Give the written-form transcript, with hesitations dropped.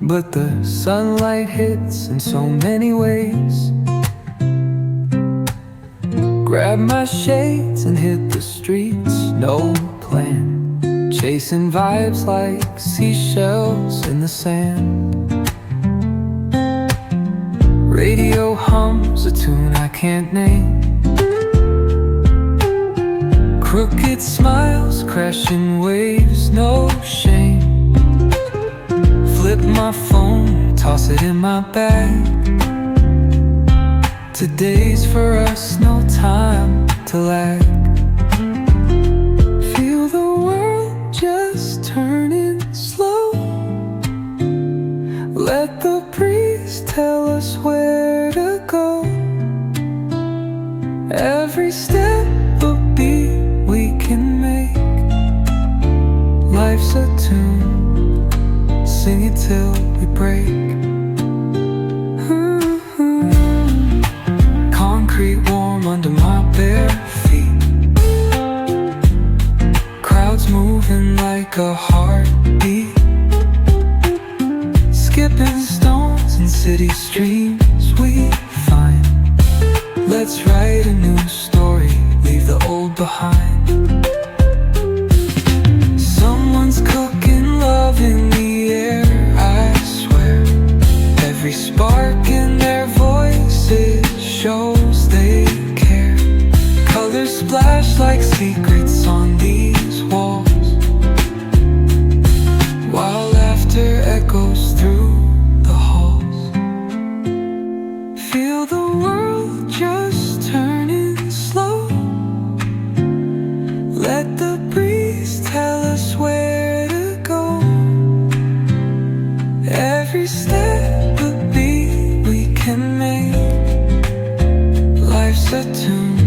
but the sunlight hits in so many ways. Grab my shades and hit the streets, no plan, chasing vibes like seashells in the sand. Radio hums a tune I can't name. Crooked smiles, crashing waves, no shame. Flip my phone, toss it in my bag. Today's for us, no time to lag. Feel the world just turning slow. Let the breeze tell us where to go. Every step a beat we can make. Life's a tune, sing it till we break. Concrete warm under my bare feet. Crowds moving like a heartbeat. Skipping stones in city streams we find. Let's write a new story, leave the old behind. Someone's cooking love in the air, I swear. Every spark in their voices shows they care. Colors splash like secrets on these walls, while laughter echoes through the halls. Feel the world just turning slow. Let the breeze tell us where to go. Every step a beat we can make. Life's a tune,